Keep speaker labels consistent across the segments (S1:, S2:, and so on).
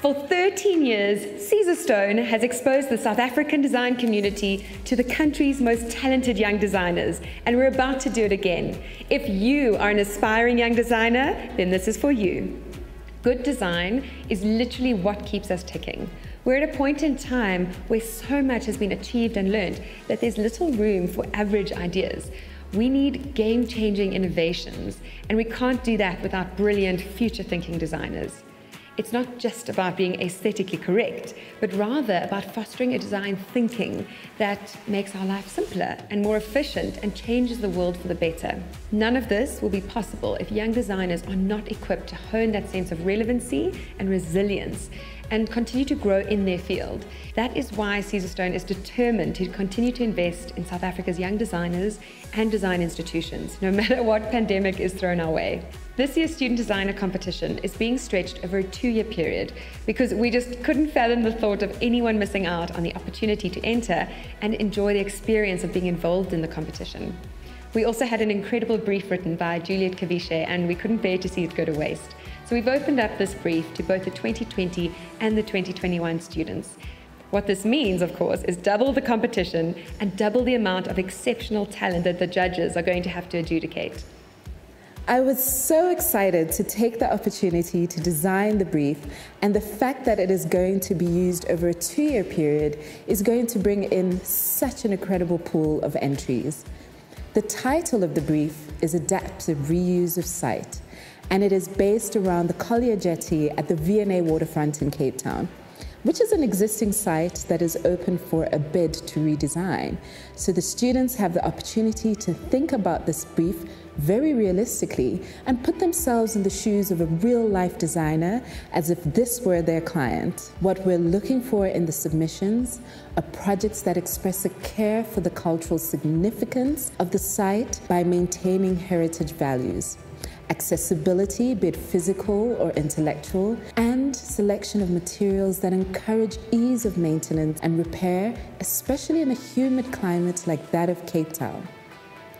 S1: For 13 years, Caesarstone has exposed the South African design community to the country's most talented young designers, and we're about to do it again. If you are an aspiring young designer, then this is for you. Good design is literally what keeps us ticking. We're at a point in time where so much has been achieved and learned that there's little room for average ideas. We need game-changing innovations, and we can't do that without brilliant, future-thinking designers. It's not just about being aesthetically correct, but rather about fostering a design thinking that makes our life simpler and more efficient and changes the world for the better. None of this will be possible if young designers are not equipped to hone that sense of relevancy and resilience and continue to grow in their field. That is why Caesarstone is determined to continue to invest in South Africa's young designers and design institutions, no matter what pandemic is thrown our way. This year's Student Designer Competition is being stretched over a 2-year period because we just couldn't fathom the thought of anyone missing out on the opportunity to enter and enjoy the experience of being involved in the competition. We also had an incredible brief written by Juilet Kavishe, and we couldn't bear to see it go to waste. So we've opened up this brief to both the 2020 and the 2021 students. What this means, of course, is double the competition and double the amount of exceptional talent that the judges are going to have to adjudicate.
S2: I was so excited to take the opportunity to design the brief, and the fact that it is going to be used over a 2-year period is going to bring in such an incredible pool of entries. The title of the brief is Adaptive Reuse of Site, and it is based around the Collier Jetty at the V&A Waterfront in Cape Town, which is an existing site that is open for a bid to redesign. So the students have the opportunity to think about this brief very realistically and put themselves in the shoes of a real-life designer as if this were their client. What we're looking for in the submissions are projects that express a care for the cultural significance of the site by maintaining heritage values, accessibility, be it physical or intellectual, and selection of materials that encourage ease of maintenance and repair, especially in a humid climate like that of Cape Town.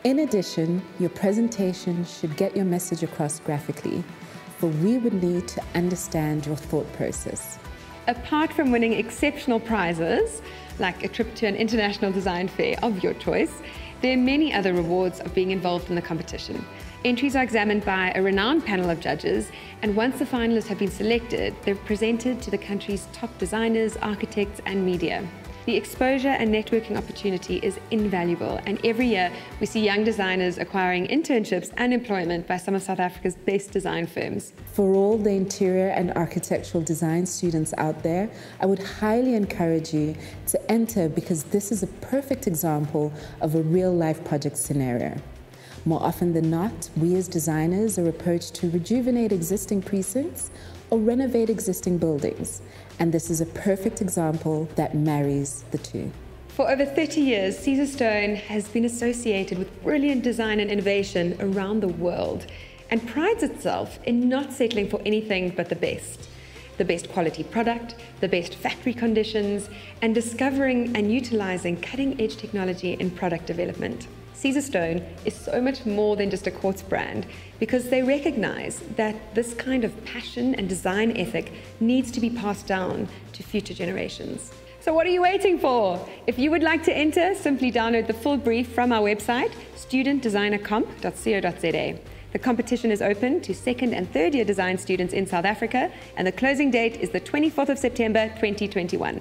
S2: In addition, your presentation should get your message across graphically, for we would need to understand your thought process.
S1: Apart from winning exceptional prizes, like a trip to an international design fair of your choice, there are many other rewards of being involved in the competition. Entries are examined by a renowned panel of judges, and once the finalists have been selected, they're presented to the country's top designers, architects, and media. The exposure and networking opportunity is invaluable, and every year we see young designers acquiring internships and employment by some of South Africa's best design firms.
S2: For all the interior and architectural design students out there, I would highly encourage you to enter, because this is a perfect example of a real-life project scenario. More often than not, we as designers are approached to rejuvenate existing precincts or renovate existing buildings, and this is a perfect example that marries the two.
S1: For over 30 years, Caesarstone has been associated with brilliant design and innovation around the world, and prides itself in not settling for anything but the best. The best quality product, the best factory conditions, and discovering and utilizing cutting-edge technology in product development. Caesarstone is so much more than just a quartz brand, because they recognize that this kind of passion and design ethic needs to be passed down to future generations. So what are you waiting for? If you would like to enter, simply download the full brief from our website, studentdesignercomp.co.za. The competition is open to 2nd and 3rd year design students in South Africa, and the closing date is the 24th of September 2021.